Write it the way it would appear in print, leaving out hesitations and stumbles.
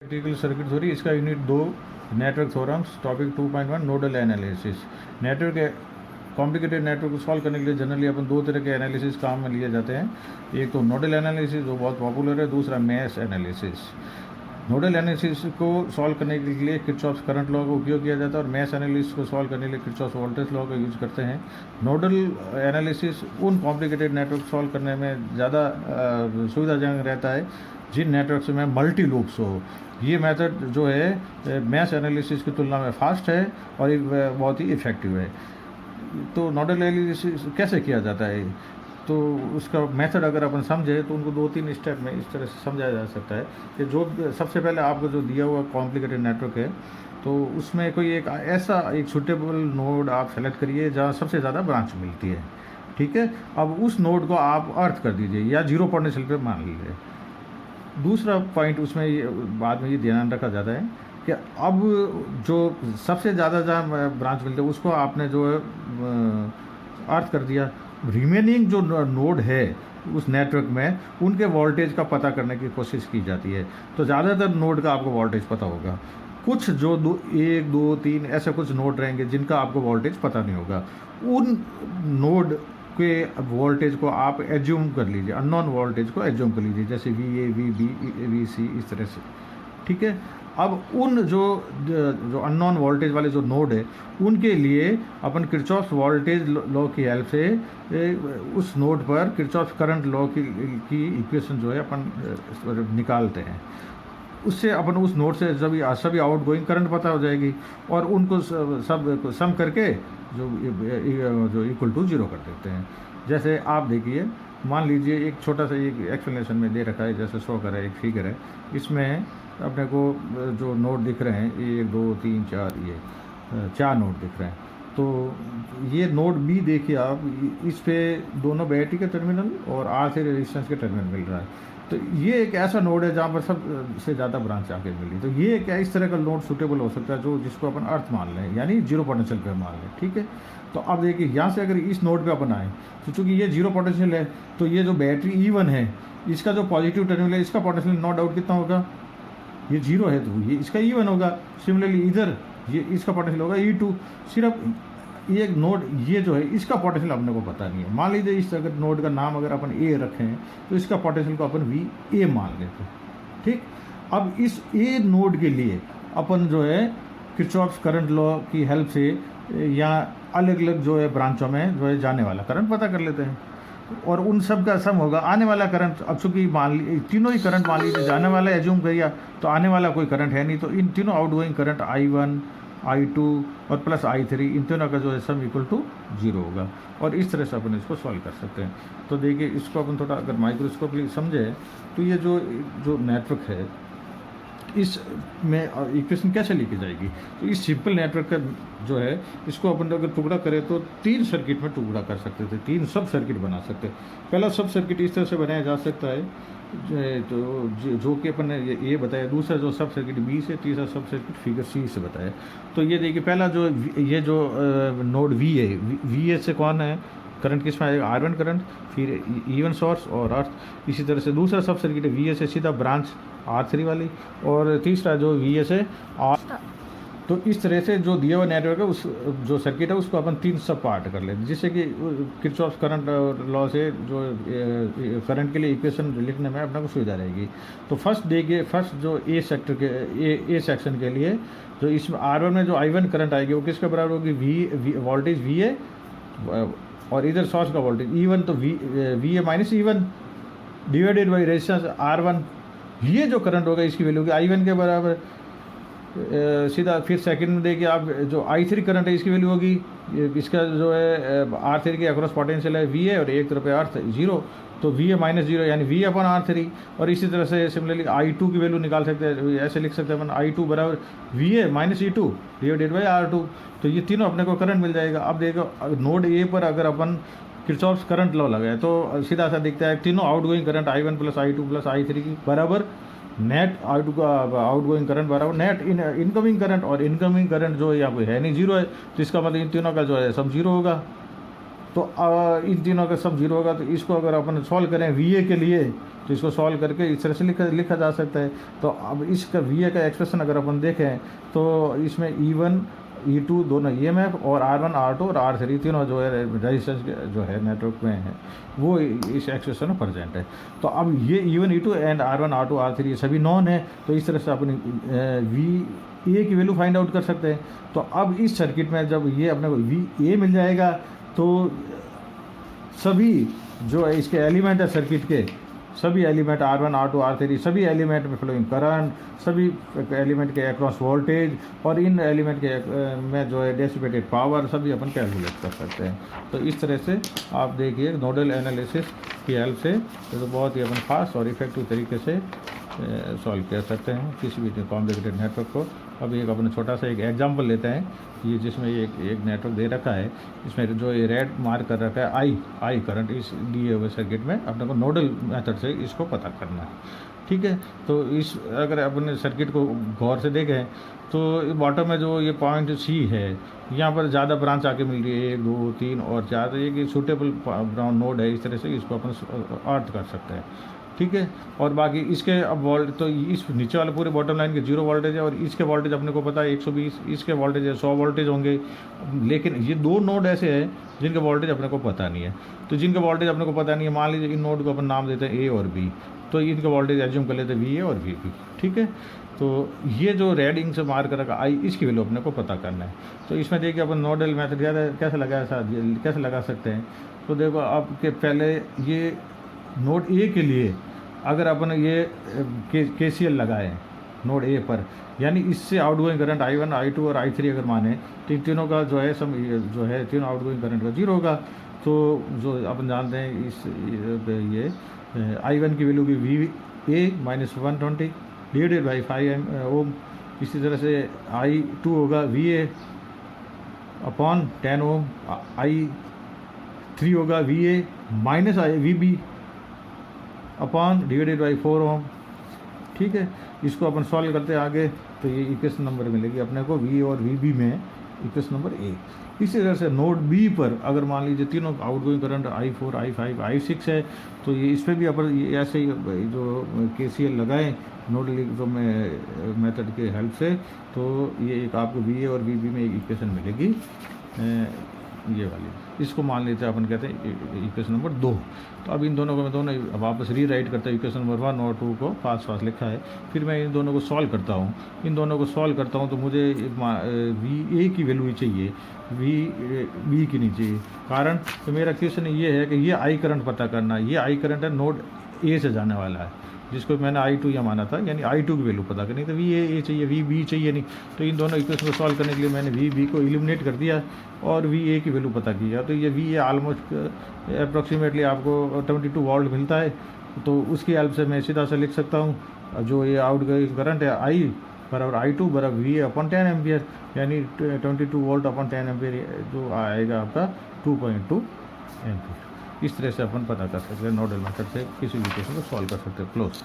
Electrical circuit theory, इसका unit 2 network theorems, topic 2.1 nodal analysis. Network complicated network को solve करने के लिए जनरली अपन दो तरह के एनालिसिस काम में लिए जाते हैं। एक तो नोडल एनालिसिस जो बहुत पॉपुलर है, दूसरा मैश एनालिसिस। नोडल एनालिसिस को सॉल्व करने के लिए किरचॉफ्स करंट लॉ का उपयोग किया जाता है और मैश एनालिसिस को सॉल्व करने के लिए किरचॉफ्स वोल्टेज लॉ का यूज करते हैं। नोडल एनालिसिस उन कॉम्प्लिकेटेड नेटवर्क सॉल्व करने में ज़्यादा सुविधाजनक रहता है जिन नेटवर्क्स में मल्टी लूप्स हो। ये मेथड जो है मैश एनालिसिस की तुलना में फास्ट है और बहुत ही इफ़ेक्टिव है। तो नोडल एनालिसिस कैसे किया जाता है, तो उसका मेथड अगर अपन समझे तो उनको 2-3 स्टेप में इस तरह से समझाया जा सकता है कि जो सबसे पहले आपको जो दिया हुआ कॉम्प्लिकेटेड नेटवर्क है, तो उसमें कोई एक ऐसा एक सुटेबल नोड आप सेलेक्ट करिए जहाँ सबसे ज़्यादा ब्रांच मिलती है। ठीक है, अब उस नोड को आप अर्थ कर दीजिए या जीरो पोटेंशियल पे मान लीजिए। दूसरा पॉइंट उसमें ये बाद में ये ध्यान रखा जाता है कि अब जो सबसे ज़्यादा जहाँ ब्रांच मिलते हैं उसको आपने जो है अर्थ कर दिया। रिमेनिंग जो नोड है उस नेटवर्क में उनके वोल्टेज का पता करने की कोशिश की जाती है। तो ज़्यादातर नोड का आपको वोल्टेज पता होगा, कुछ जो 1, 2, 3 ऐसे कुछ नोड रहेंगे जिनका आपको वोल्टेज पता नहीं होगा। उन नोड के वोल्टेज को आप एज्यूम कर लीजिए, अननोन वोल्टेज को एज्यूम कर लीजिए, जैसे VA, VB, VC इस तरह से। ठीक है, अब उन जो अननोन वोल्टेज वाले जो नोड है उनके लिए अपन किरचॉफ्स वोल्टेज लॉ की हेल्प से उस नोड पर किरचॉफ्स करंट लॉ की इक्वेशन जो है अपन निकालते हैं। उससे अपन उस नोड से सभी आउटगोइंग करंट पता हो जाएगी और उनको सब सम करके जो इक्वल टू 0 कर देते हैं। जैसे आप देखिए, मान लीजिए एक छोटा सा एक एक्सप्लेनेशन में दे रखा है, जैसे शो कर है, एक फिगर है, इसमें अपने को जो नोड दिख रहे हैं 1, 2, 3, 4, ये 4 नोड दिख रहे हैं। तो ये नोड बी देखिए आप, इस पे दोनों बैटरी के टर्मिनल और R3 रेजिस्टेंस के टर्मिनल मिल रहा है। तो ये एक ऐसा नोड है जहाँ पर सबसे ज़्यादा ब्रांच आके मिली। तो ये क्या इस तरह का नोड सूटेबल हो सकता है जो जिसको अपन अर्थ मान लें, यानी जीरो पोटेंशियल पे मान लें। ठीक है, तो अब देखिए यहाँ से अगर इस नोड पे अपन आए तो चूँकि ये जीरो पोटेंशियल है, तो ये जो बैटरी E1 है इसका जो पॉजिटिव टर्मिनल है इसका पोटेंशियल नो डाउट कितना होगा, ये 0 है तो ये इसका E1 होगा। सिमिलरली इधर ये इसका पोटेंशियल होगा E2। सिर्फ ये एक नोड ये जो है इसका पोटेंशियल अपने को पता नहीं है। मान लीजिए इस अगर नोड का नाम अगर अपन A रखें तो इसका पोटेंशियल को अपन VA मान लेते हैं। ठीक, अब इस A नोड के लिए अपन जो है किरचॉफ्स करंट लॉ की हेल्प से या अलग अलग जो है ब्रांचों में जो है जाने वाला करंट पता कर लेते हैं और उन सब का सम होगा आने वाला करंट। अब चूँकि मान ली तीनों ही करंट मान लीजिए जाने वाला एज्यूम करिए तो आने वाला कोई करंट है नहीं, तो इन तीनों आउटगोइंग करंट I1, I2 और प्लस I3 इन तीनों का जो है सम इक्वल टू 0 होगा। और इस तरह से अपन इसको सॉल्व कर सकते हैं। तो देखिए इसको अपन थोड़ा अगर माइक्रोस्कोपली समझे तो ये जो नेटवर्क है इसमें इक्वेशन कैसे लिखी जाएगी। तो इस सिंपल नेटवर्क का जो है इसको अपन अगर टुकड़ा करें तो 3 सर्किट में टुकड़ा कर सकते थे, 3 सब सर्किट बना सकते हैं। पहला सब सर्किट इस तरह से बनाया जा सकता है तो जो कि अपन ने ये बताया। दूसरा जो सब सर्किट B से, तीसरा सब सर्किट फिगर C से बताया। तो ये देखिए पहला जो ये जो नोड V है, VA से कौन है करंट किस में आएगा, R1 करंट, फिर E1 सोर्स और अर्थ। इसी तरह से दूसरा सब सर्किट है VA से सीधा ब्रांच R3 वाली, और तीसरा जो VA से R। तो इस तरह से जो दिया हुआ नेटवर्क है उस जो सर्किट है उसको अपन 3 सब पार्ट कर लेते हैं, जिससे कि किरचॉफ्स करंट लॉ से जो करंट के लिए इक्वेशन लिखने में अपना को सुविधा रहेगी। तो फर्स्ट देखिए, फर्स्ट जो ए सेक्शन के लिए जो इसमें R1 में जो I1 करंट आएगी वो किसके बराबर होगी, वोल्टेज VA और इधर सोर्स का वोल्टेज E1, तो VA minus E1 divided by resistance R1। ये जो करंट होगा इसकी वैल्यू होगी I1 के बराबर। सीधा फिर सेकंड में देखिए आप जो I3 करंट है इसकी वैल्यू होगी, इसका जो है R3 के अक्रॉस पोटेंशियल है VA और एक तरफ है अर्थ 0, तो VA माइनस 0 यानी V अपन R3। और इसी तरह से सिमिलरली I2 की वैल्यू निकाल सकते हैं, ऐसे लिख सकते हैं अपन I2 बराबर VA minus E2 divided by R2। तो ये तीनों अपने को करंट मिल जाएगा। अब देखो नोड A पर अगर अपन किरचॉफ्स करंट लॉ लगाए तो सीधा सा दिखता है तीनों outgoing current I1 plus I2 plus I3 की बराबर नेट I2 का आउटगोइंग करंट बराबर नेट इनकमिंग करंट, और इनकमिंग करंट जो है यहाँ पे है नहीं 0 है, तो इसका मतलब इन तीनों का जो है सब 0 होगा। तो इन तीनों का सब जीरो होगा, तो इसको अगर अपन सॉल्व करें VA के लिए तो इसको सॉल्व करके इस तरह से लिखा जा सकता है। तो अब इसका VA का एक्सप्रेशन अगर अपन देखें तो इसमें E1 E2 दोनों EMF और R1 R2 और R3 तीनों जो है रेजिस्टेंस जो है नेटवर्क में है वो इस एक्सप्रेशन में प्रेजेंट है। तो अब ये E1 E2 and R1 R2 R3 ये सभी नॉन है, तो इस तरह से अपनी VA की वैल्यू फाइंड आउट कर सकते हैं। तो अब इस सर्किट में जब ये अपने को VA मिल जाएगा तो सभी जो है इसके एलिमेंट है सर्किट के, सभी एलिमेंट R1 R2 R3 सभी एलिमेंट में फ्लोइंग करंट, सभी एलिमेंट के अक्रॉस वोल्टेज और इन एलिमेंट के में जो है डिसिपेटेड पावर सभी अपन कैलकुलेट कर सकते हैं। तो इस तरह से आप देखिए नोडल एनालिसिस की हेल्प से तो बहुत ही अपन फास्ट और इफेक्टिव तरीके से सॉल्व कर सकते हैं किसी भी कॉम्प्लिकेटेड नेटवर्क को। अब एक अपने छोटा सा एक एग्जांपल लेते हैं, ये जिसमें एक नेटवर्क दे रखा है, इसमें जो ये रेड मार्क कर रखा है आई करंट, इस दिए हुए सर्किट में अपने को नोडल मेथड से इसको पता करना है। ठीक है, तो इस अगर अपने सर्किट को गौर से देखें तो बॉटम में जो ये पॉइंट C है यहाँ पर ज़्यादा ब्रांच आके मिल रही है 1 2 3 और 4, तो ये सूटेबल ग्राउंड नोड है, इस तरह से इसको अपन अर्थ कर सकते हैं। ठीक है, और बाकी इसके अब वोल्ट तो इस नीचे वाले पूरे बॉटम लाइन के 0 वोल्टेज है और इसके वोल्टेज अपने को पता है 120, इसके वोल्टेज है 100 वोल्टेज होंगे। लेकिन ये दो नोड ऐसे हैं जिनके वोल्टेज अपने को पता नहीं है। तो जिनके वोल्टेज अपने को पता नहीं है, मान लीजिए इन नोड को अपन नाम देते हैं A और B, तो इनके वोल्टेज एज्यूम कर लेते हैं VA और VB। ठीक है, तो ये जो रेडिंग से मार्क रखा I, इसकी वैल्यू अपने को पता करना है। तो इसमें देखिए अपन नोडल मेथड कैसे लगा सकते हैं। तो देखो आपके पहले ये नोड A के लिए अगर अपन ये KCL लगाएं नोड A पर, यानी इससे आउटगोइंग करंट I1 I2 और I3 अगर माने तो इन तीनों का जो है जो है तीनों आउटगोइंग करंट का 0 होगा। तो जो अपन जानते हैं इस ये I1 की वैल्यू की VA -120 डिवाइडेड बाई 5 ओम। इसी तरह से I2 होगा VA अपॉन 10 ओम, I3 होगा VA minus VB upon divided by 4 ओम। ठीक है, इसको अपन सॉल्व करते हैं आगे तो ये इक्वेशन नंबर मिलेगी अपने को V और VB में इक्वेशन नंबर 1। इसी तरह से नोड B पर अगर मान लीजिए तीनों outgoing current I4 I5 I6 है, तो ये इस पर भी अपन ये ऐसे ही जो KCL लगाएं नोडल मेथड के हेल्प से, तो ये एक आपको VA और VB में एक इक्वेशन मिलेगी ये वाली। इसको मान लेते हैं अपन कहते हैं इक्वेशन नंबर 2। तो अब इन दोनों को मैं दोनों वापस रीराइट करता हूँ, इक्वेशन नंबर 1 और 2 को पास लिखा है, फिर मैं इन दोनों को सॉल्व करता हूँ। इन दोनों को सॉल्व करता हूँ तो मुझे VA की वैल्यू ही चाहिए, VB की नहीं चाहिए। कारण तो मेरा क्वेश्चन ये है कि ये I करंट पता करना है, ये I करंट है नोड A से जाने वाला है जिसको मैंने I2 या माना था, यानी I2 की वैल्यू पता करनी, तो VA चाहिए VB चाहिए नहीं। तो इन दोनों इक्वेशन को सॉल्व करने के लिए मैंने VB को एलिमिनेट कर दिया और VA की वैल्यू पता किया। तो ये VA ऑलमोस्ट अप्रॉक्सीमेटली आपको 22 वोल्ट मिलता है। तो उसकी हेल्प से मैं सीधा सा लिख सकता हूँ जो ये आउटगोइंग करंट है I बराबर I2 बराबर VA अपॉन 10 एम्पियर, यानी 22 वोल्ट अपॉन 10 एम्पियर जो आएगा आपका 2.2 एम्पियर। इस तरह से अपन पता कर सकते हैं, नोडल मेथड से किसी भी क्वेश्चन को सॉल्व कर सकते हैं। क्लोज।